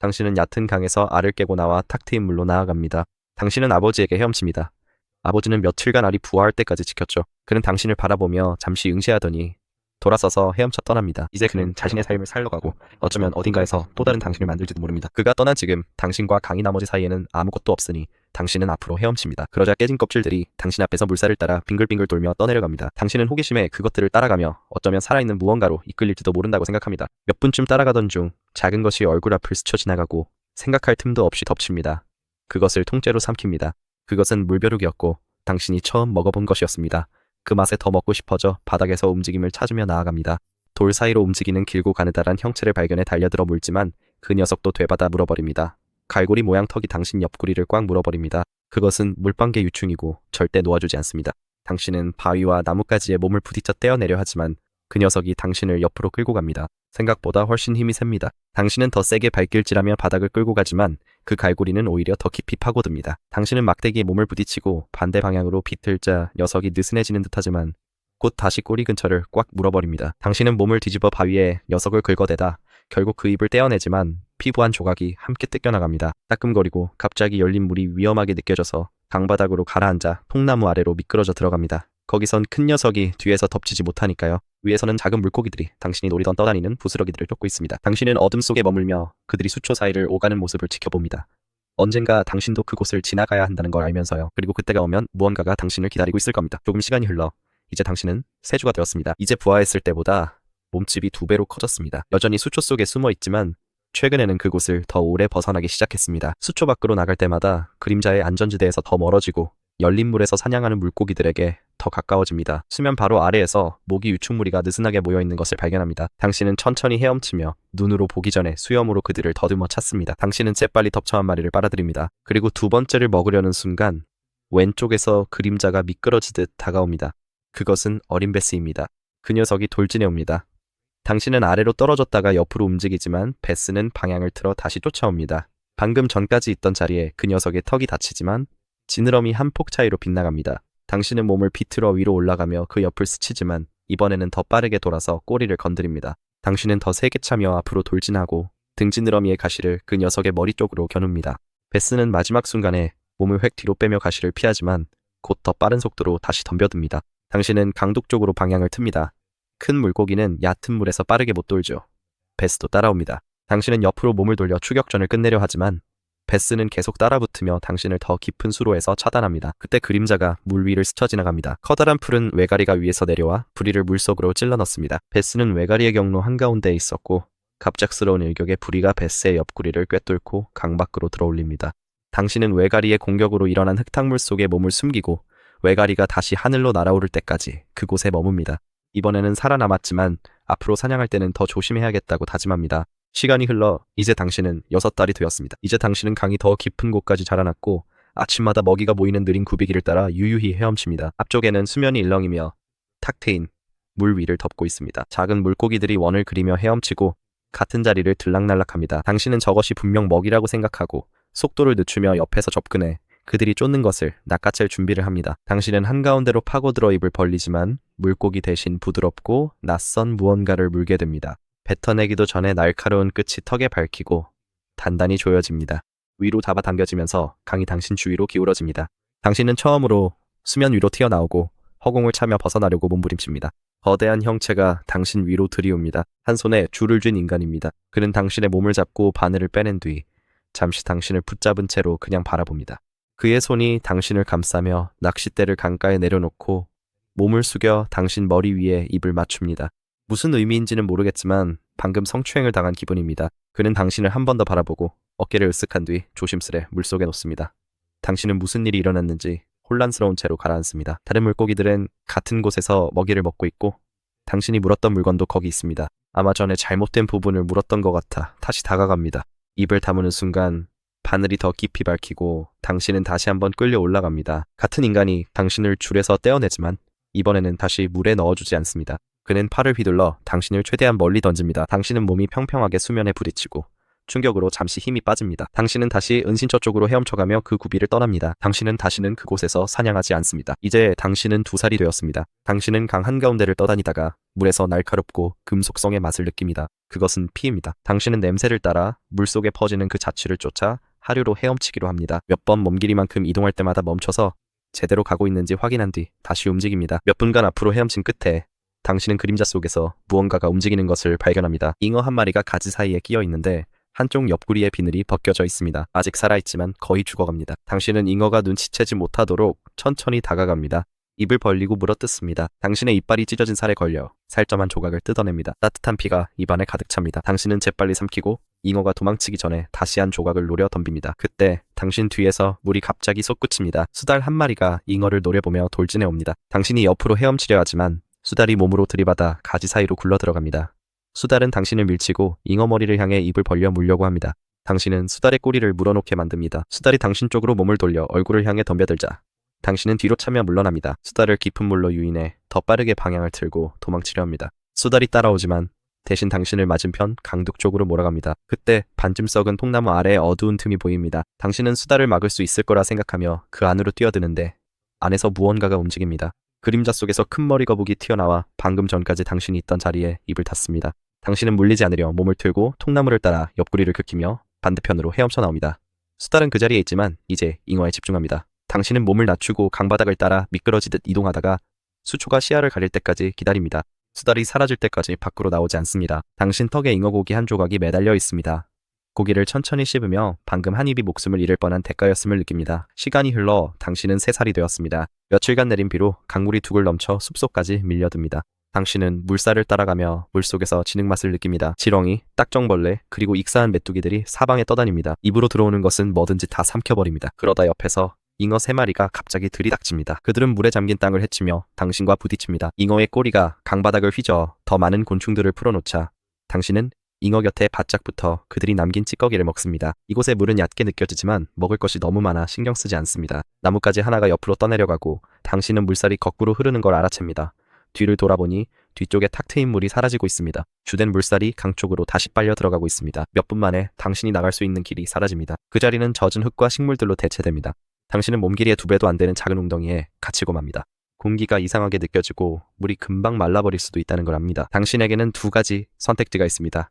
당신은 얕은 강에서 알을 깨고 나와 탁 트인 물로 나아갑니다. 당신은 아버지에게 헤엄칩니다. 아버지는 며칠간 알이 부화할 때까지 지켰죠. 그는 당신을 바라보며 잠시 응시하더니 돌아서서 헤엄쳐 떠납니다. 이제 그는 자신의 삶을 살러가고 어쩌면 어딘가에서 또 다른 당신을 만들지도 모릅니다. 그가 떠난 지금 당신과 강이 나머지 사이에는 아무것도 없으니 당신은 앞으로 헤엄칩니다. 그러자 깨진 껍질들이 당신 앞에서 물살을 따라 빙글빙글 돌며 떠내려갑니다. 당신은 호기심에 그것들을 따라가며 어쩌면 살아있는 무언가로 이끌릴지도 모른다고 생각합니다. 몇 분쯤 따라가던 중 작은 것이 얼굴 앞을 스쳐 지나가고 생각할 틈도 없이 덮칩니다. 그것을 통째로 삼킵니다. 그것은 물벼룩이었고 당신이 처음 먹어본 것이었습니다. 그 맛에 더 먹고 싶어져 바닥에서 움직임을 찾으며 나아갑니다. 돌 사이로 움직이는 길고 가느다란 형체를 발견해 달려들어 물지만 그 녀석도 되받아 물어버립니다. 갈고리 모양 턱이 당신 옆구리를 꽉 물어버립니다. 그것은 물방개 유충이고 절대 놓아주지 않습니다. 당신은 바위와 나뭇가지에 몸을 부딪혀 떼어내려 하지만 그 녀석이 당신을 옆으로 끌고 갑니다. 생각보다 훨씬 힘이 셉니다. 당신은 더 세게 발길질하며 바닥을 끌고 가지만 그 갈고리는 오히려 더 깊이 파고듭니다. 당신은 막대기에 몸을 부딪히고 반대 방향으로 비틀자 녀석이 느슨해지는 듯하지만 곧 다시 꼬리 근처를 꽉 물어버립니다. 당신은 몸을 뒤집어 바위에 녀석을 긁어대다 결국 그 입을 떼어내지만 피부 한 조각이 함께 뜯겨나갑니다. 따끔거리고 갑자기 열린 물이 위험하게 느껴져서 강바닥으로 가라앉아 통나무 아래로 미끄러져 들어갑니다. 거기선 큰 녀석이 뒤에서 덮치지 못하니까요. 위에서는 작은 물고기들이 당신이 노리던 떠다니는 부스러기들을 쫓고 있습니다. 당신은 어둠 속에 머물며 그들이 수초 사이를 오가는 모습을 지켜봅니다. 언젠가 당신도 그곳을 지나가야 한다는 걸 알면서요. 그리고 그때가 오면 무언가가 당신을 기다리고 있을 겁니다. 조금 시간이 흘러 이제 당신은 새주가 되었습니다. 이제 부화했을 때보다 몸집이 2배로 커졌습니다. 여전히 수초 속에 숨어 있지만 최근에는 그곳을 더 오래 벗어나기 시작했습니다. 수초 밖으로 나갈 때마다 그림자의 안전지대에서 더 멀어지고 열린 물에서 사냥하는 물고기들에게 더 가까워집니다. 수면 바로 아래에서 모기 유충무리가 느슨하게 모여있는 것을 발견합니다. 당신은 천천히 헤엄치며 눈으로 보기 전에 수염으로 그들을 더듬어 찾습니다. 당신은 재빨리 덮쳐 한 마리를 빨아들입니다. 그리고 두 번째를 먹으려는 순간 왼쪽에서 그림자가 미끄러지듯 다가옵니다. 그것은 어린 베스입니다. 그 녀석이 돌진해 옵니다. 당신은 아래로 떨어졌다가 옆으로 움직이지만 베스는 방향을 틀어 다시 쫓아옵니다. 방금 전까지 있던 자리에 그 녀석의 턱이 다치지만 지느러미 한 폭 차이로 빗나갑니다. 당신은 몸을 비틀어 위로 올라가며 그 옆을 스치지만 이번에는 더 빠르게 돌아서 꼬리를 건드립니다. 당신은 더 세게 차며 앞으로 돌진하고 등 지느러미의 가시를 그 녀석의 머리 쪽으로 겨눕니다. 베스는 마지막 순간에 몸을 획 뒤로 빼며 가시를 피하지만 곧 더 빠른 속도로 다시 덤벼듭니다. 당신은 강둑 쪽으로 방향을 틉니다. 큰 물고기는 얕은 물에서 빠르게 못 돌죠. 베스도 따라옵니다. 당신은 옆으로 몸을 돌려 추격전을 끝내려 하지만 베스는 계속 따라붙으며 당신을 더 깊은 수로에서 차단합니다. 그때 그림자가 물 위를 스쳐 지나갑니다. 커다란 풀은 외가리가 위에서 내려와 부리를 물속으로 찔러 넣습니다. 베스는 외가리의 경로 한가운데에 있었고 갑작스러운 일격에 부리가 베스의 옆구리를 꿰뚫고 강 밖으로 들어올립니다. 당신은 외가리의 공격으로 일어난 흙탕물 속에 몸을 숨기고 외가리가 다시 하늘로 날아오를 때까지 그곳에 머뭅니다. 이번에는 살아남았지만 앞으로 사냥할 때는 더 조심해야겠다고 다짐합니다. 시간이 흘러 이제 당신은 6달이 되었습니다. 이제 당신은 강이 더 깊은 곳까지 자라났고 아침마다 먹이가 모이는 느린 굽이기를 따라 유유히 헤엄칩니다. 앞쪽에는 수면이 일렁이며 탁 트인 물 위를 덮고 있습니다. 작은 물고기들이 원을 그리며 헤엄치고 같은 자리를 들락날락합니다. 당신은 저것이 분명 먹이라고 생각하고 속도를 늦추며 옆에서 접근해 그들이 쫓는 것을 낚아챌 준비를 합니다. 당신은 한가운데로 파고들어 입을 벌리지만 물고기 대신 부드럽고 낯선 무언가를 물게 됩니다. 뱉어내기도 전에 날카로운 끝이 턱에 밝히고 단단히 조여집니다. 위로 잡아당겨지면서 강이 당신 주위로 기울어집니다. 당신은 처음으로 수면 위로 튀어나오고 허공을 차며 벗어나려고 몸부림칩니다. 거대한 형체가 당신 위로 들이옵니다. 한 손에 줄을 쥔 인간입니다. 그는 당신의 몸을 잡고 바늘을 빼낸 뒤 잠시 당신을 붙잡은 채로 그냥 바라봅니다. 그의 손이 당신을 감싸며 낚싯대를 강가에 내려놓고 몸을 숙여 당신 머리 위에 입을 맞춥니다. 무슨 의미인지는 모르겠지만 방금 성추행을 당한 기분입니다. 그는 당신을 한 번 더 바라보고 어깨를 으쓱한 뒤 조심스레 물속에 놓습니다. 당신은 무슨 일이 일어났는지 혼란스러운 채로 가라앉습니다. 다른 물고기들은 같은 곳에서 먹이를 먹고 있고 당신이 물었던 물건도 거기 있습니다. 아마 전에 잘못된 부분을 물었던 것 같아 다시 다가갑니다. 입을 다무는 순간 바늘이 더 깊이 밝히고 당신은 다시 한번 끌려 올라갑니다. 같은 인간이 당신을 줄에서 떼어내지만 이번에는 다시 물에 넣어주지 않습니다. 그는 팔을 휘둘러 당신을 최대한 멀리 던집니다. 당신은 몸이 평평하게 수면에 부딪히고 충격으로 잠시 힘이 빠집니다. 당신은 다시 은신처 쪽으로 헤엄쳐가며 그 구비를 떠납니다. 당신은 다시는 그곳에서 사냥하지 않습니다. 이제 당신은 2살이 되었습니다. 당신은 강 한가운데를 떠다니다가 물에서 날카롭고 금속성의 맛을 느낍니다. 그것은 피입니다. 당신은 냄새를 따라 물속에 퍼지는 그 자취를 쫓아 하류로 헤엄치기로 합니다. 몇 번 몸길이만큼 이동할 때마다 멈춰서 제대로 가고 있는지 확인한 뒤 다시 움직입니다. 몇 분간 앞으로 헤엄친 끝에 당신은 그림자 속에서 무언가가 움직이는 것을 발견합니다. 잉어 한 마리가 가지 사이에 끼어 있는데 한쪽 옆구리의 비늘이 벗겨져 있습니다. 아직 살아있지만 거의 죽어갑니다. 당신은 잉어가 눈치채지 못하도록 천천히 다가갑니다. 입을 벌리고 물어뜯습니다. 당신의 이빨이 찢어진 살에 걸려 살점한 조각을 뜯어냅니다. 따뜻한 피가 입안에 가득 찹니다. 당신은 재빨리 삼키고 잉어가 도망치기 전에 다시 한 조각을 노려 덤빕니다. 그때 당신 뒤에서 물이 갑자기 솟구칩니다. 수달 한 마리가 잉어를 노려보며 돌진해 옵니다. 당신이 옆으로 헤엄치려 하지만 수달이 몸으로 들이받아 가지 사이로 굴러 들어갑니다. 수달은 당신을 밀치고 잉어 머리를 향해 입을 벌려 물려고 합니다. 당신은 수달의 꼬리를 물어놓게 만듭니다. 수달이 당신 쪽으로 몸을 돌려 얼굴을 향해 덤벼들자 당신은 뒤로 차며 물러납니다. 수달을 깊은 물로 유인해 더 빠르게 방향을 틀고 도망치려 합니다. 수달이 따라오지만 대신 당신을 맞은편 강둑 쪽으로 몰아갑니다. 그때 반쯤 썩은 통나무 아래에 어두운 틈이 보입니다. 당신은 수달을 막을 수 있을 거라 생각하며 그 안으로 뛰어드는데 안에서 무언가가 움직입니다. 그림자 속에서 큰 머리 거북이 튀어나와 방금 전까지 당신이 있던 자리에 입을 닫습니다. 당신은 물리지 않으려 몸을 틀고 통나무를 따라 옆구리를 긁히며 반대편으로 헤엄쳐 나옵니다. 수달은 그 자리에 있지만 이제 잉어에 집중합니다. 당신은 몸을 낮추고 강바닥을 따라 미끄러지듯 이동하다가 수초가 시야를 가릴 때까지 기다립니다. 수달이 사라질 때까지 밖으로 나오지 않습니다. 당신 턱에 잉어고기 한 조각이 매달려 있습니다. 고기를 천천히 씹으며 방금 한 입이 목숨을 잃을 뻔한 대가였음을 느낍니다. 시간이 흘러 당신은 3살이 되었습니다. 며칠간 내린 비로 강물이 둑을 넘쳐 숲속까지 밀려듭니다. 당신은 물살을 따라가며 물속에서 진흙맛을 느낍니다. 지렁이, 딱정벌레, 그리고 익사한 메뚜기들이 사방에 떠다닙니다. 입으로 들어오는 것은 뭐든지 다 삼켜버립니다. 그러다 옆에서 잉어 3마리가 갑자기 들이닥칩니다. 그들은 물에 잠긴 땅을 헤치며 당신과 부딪힙니다. 잉어의 꼬리가 강바닥을 휘저어 더 많은 곤충들을 풀어놓자 당신은 잉어 곁에 바짝 붙어 그들이 남긴 찌꺼기를 먹습니다. 이곳의 물은 얕게 느껴지지만 먹을 것이 너무 많아 신경 쓰지 않습니다. 나뭇가지 하나가 옆으로 떠내려가고 당신은 물살이 거꾸로 흐르는 걸 알아챕니다. 뒤를 돌아보니 뒤쪽에 탁 트인 물이 사라지고 있습니다. 주된 물살이 강 쪽으로 다시 빨려 들어가고 있습니다. 몇 분 만에 당신이 나갈 수 있는 길이 사라집니다. 그 자리는 젖은 흙과 식물들로 대체됩니다. 당신은 몸길이의 2배도 안 되는 작은 웅덩이에 갇히고 맙니다. 공기가 이상하게 느껴지고 물이 금방 말라버릴 수도 있다는 걸 압니다. 당신에게는 2가지 선택지가 있습니다.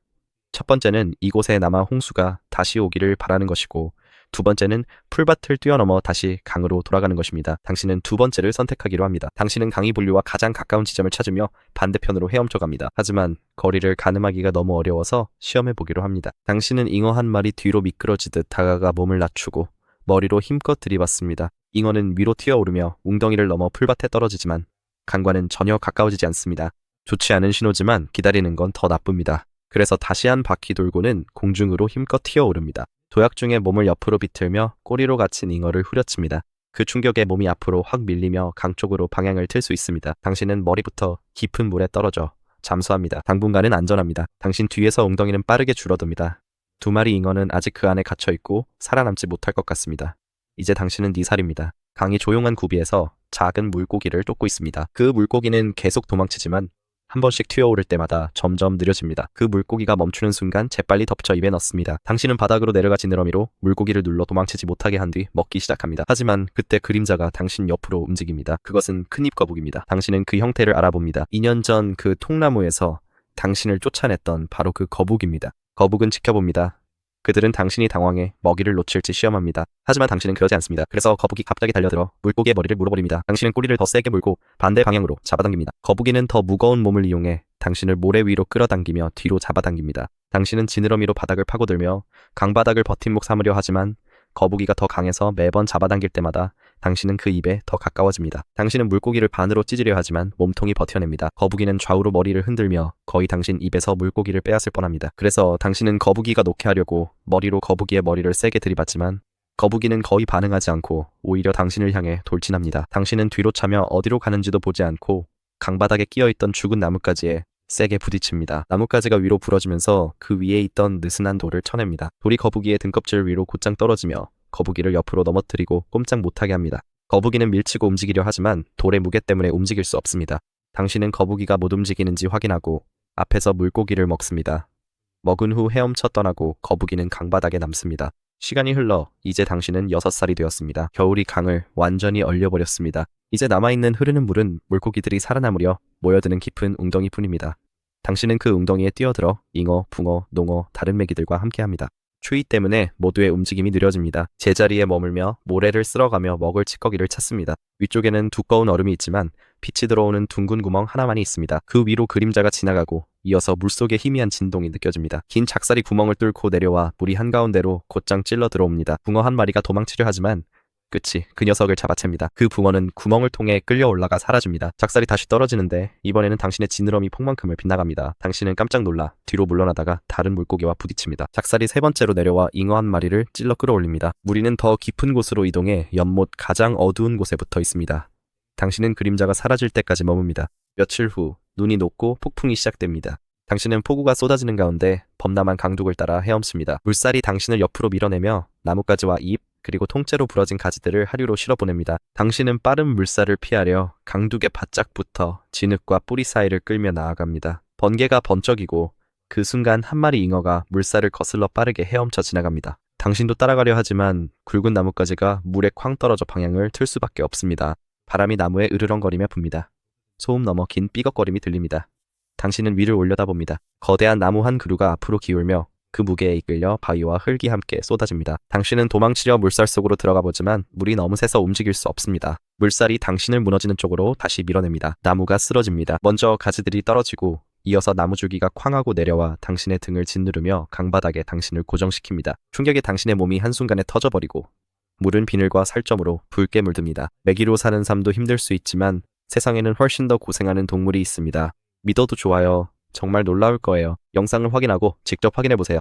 첫 번째는 이곳에 남아 홍수가 다시 오기를 바라는 것이고, 2번째는 풀밭을 뛰어넘어 다시 강으로 돌아가는 것입니다. 당신은 2번째를 선택하기로 합니다. 당신은 강이 분류와 가장 가까운 지점을 찾으며 반대편으로 헤엄쳐 갑니다. 하지만 거리를 가늠하기가 너무 어려워서 시험해 보기로 합니다. 당신은 잉어 한 마리 뒤로 미끄러지듯 다가가 몸을 낮추고 머리로 힘껏 들이받습니다. 잉어는 위로 튀어오르며 웅덩이를 넘어 풀밭에 떨어지지만 강과는 전혀 가까워지지 않습니다. 좋지 않은 신호지만 기다리는 건 더 나쁩니다. 그래서 다시 한 바퀴 돌고는 공중으로 힘껏 튀어오릅니다. 도약 중에 몸을 옆으로 비틀며 꼬리로 갇힌 잉어를 후려칩니다. 그 충격에 몸이 앞으로 확 밀리며 강 쪽으로 방향을 틀 수 있습니다. 당신은 머리부터 깊은 물에 떨어져 잠수합니다. 당분간은 안전합니다. 당신 뒤에서 웅덩이는 빠르게 줄어듭니다. 2마리 잉어는 아직 그 안에 갇혀있고 살아남지 못할 것 같습니다. 이제 당신은 4살입니다. 강이 조용한 구비에서 작은 물고기를 쫓고 있습니다. 그 물고기는 계속 도망치지만 한 번씩 튀어오를 때마다 점점 느려집니다. 그 물고기가 멈추는 순간 재빨리 덮쳐 입에 넣습니다. 당신은 바닥으로 내려가 지느러미로 물고기를 눌러 도망치지 못하게 한 뒤 먹기 시작합니다. 하지만 그때 그림자가 당신 옆으로 움직입니다. 그것은 큰입 거북입니다. 당신은 그 형태를 알아봅니다. 2년 전 그 통나무에서 당신을 쫓아냈던 바로 그 거북입니다. 거북은 지켜봅니다. 그들은 당신이 당황해 먹이를 놓칠지 시험합니다. 하지만 당신은 그러지 않습니다. 그래서 거북이 갑자기 달려들어 물고기의 머리를 물어버립니다. 당신은 꼬리를 더 세게 물고 반대 방향으로 잡아당깁니다. 거북이는 더 무거운 몸을 이용해 당신을 모래 위로 끌어당기며 뒤로 잡아당깁니다. 당신은 지느러미로 바닥을 파고들며 강바닥을 버팀목 삼으려 하지만 거북이가 더 강해서 매번 잡아당길 때마다 당신은 그 입에 더 가까워집니다. 당신은 물고기를 반으로 찢으려 하지만 몸통이 버텨냅니다. 거북이는 좌우로 머리를 흔들며 거의 당신 입에서 물고기를 빼앗을 뻔합니다. 그래서 당신은 거북이가 놓게 하려고 머리로 거북이의 머리를 세게 들이받지만 거북이는 거의 반응하지 않고 오히려 당신을 향해 돌진합니다. 당신은 뒤로 차며 어디로 가는지도 보지 않고 강바닥에 끼어있던 죽은 나뭇가지에 세게 부딪힙니다. 나뭇가지가 위로 부러지면서 그 위에 있던 느슨한 돌을 쳐냅니다. 돌이 거북이의 등껍질 위로 곧장 떨어지며 거북이를 옆으로 넘어뜨리고 꼼짝 못하게 합니다. 거북이는 밀치고 움직이려 하지만 돌의 무게 때문에 움직일 수 없습니다. 당신은 거북이가 못 움직이는지 확인하고 앞에서 물고기를 먹습니다. 먹은 후 헤엄쳐 떠나고 거북이는 강바닥에 남습니다. 시간이 흘러 이제 당신은 6살이 되었습니다. 겨울이 강을 완전히 얼려버렸습니다. 이제 남아있는 흐르는 물은 물고기들이 살아남으려 모여드는 깊은 웅덩이뿐입니다. 당신은 그 웅덩이에 뛰어들어 잉어, 붕어, 농어, 다른 메기들과 함께합니다. 추위 때문에 모두의 움직임이 느려집니다. 제자리에 머물며 모래를 쓸어가며 먹을 찌꺼기를 찾습니다. 위쪽에는 두꺼운 얼음이 있지만 빛이 들어오는 둥근 구멍 하나만이 있습니다. 그 위로 그림자가 지나가고 이어서 물속의 희미한 진동이 느껴집니다. 긴 작살이 구멍을 뚫고 내려와 물이 한가운데로 곧장 찔러 들어옵니다. 붕어 한 마리가 도망치려 하지만 끝이 그 녀석을 잡아챕니다. 그 붕어는 구멍을 통해 끌려 올라가 사라집니다. 작살이 다시 떨어지는데 이번에는 당신의 지느러미 폭만큼을 빗나갑니다. 당신은 깜짝 놀라 뒤로 물러나다가 다른 물고기와 부딪힙니다. 작살이 3번째로 내려와 잉어 한 마리를 찔러 끌어올립니다. 무리는 더 깊은 곳으로 이동해 연못 가장 어두운 곳에 붙어 있습니다. 당신은 그림자가 사라질 때까지 머뭅니다. 며칠 후 눈이 녹고 폭풍이 시작됩니다. 당신은 폭우가 쏟아지는 가운데 범람한 강둑을 따라 헤엄칩니다. 물살이 당신을 옆으로 밀어내며 나뭇가지와 잎 그리고 통째로 부러진 가지들을 하류로 실어보냅니다. 당신은 빠른 물살을 피하려 강둑에 바짝 붙어 진흙과 뿌리 사이를 끌며 나아갑니다. 번개가 번쩍이고 그 순간 한 마리 잉어가 물살을 거슬러 빠르게 헤엄쳐 지나갑니다. 당신도 따라가려 하지만 굵은 나뭇가지가 물에 쾅 떨어져 방향을 틀 수밖에 없습니다. 바람이 나무에 으르렁거리며 붑니다. 소음 너머 긴 삐걱거림이 들립니다. 당신은 위를 올려다봅니다. 거대한 나무 한 그루가 앞으로 기울며 그 무게에 이끌려 바위와 흙이 함께 쏟아집니다. 당신은 도망치려 물살 속으로 들어가 보지만 물이 너무 세서 움직일 수 없습니다. 물살이 당신을 무너지는 쪽으로 다시 밀어냅니다. 나무가 쓰러집니다. 먼저 가지들이 떨어지고 이어서 나무줄기가 쾅하고 내려와 당신의 등을 짓누르며 강바닥에 당신을 고정시킵니다. 충격에 당신의 몸이 한순간에 터져버리고 물은 비늘과 살점으로 붉게 물듭니다. 메기로 사는 삶도 힘들 수 있지만 세상에는 훨씬 더 고생하는 동물이 있습니다. 믿어도 좋아요. 정말 놀라울 거예요. 영상을 확인하고 직접 확인해보세요.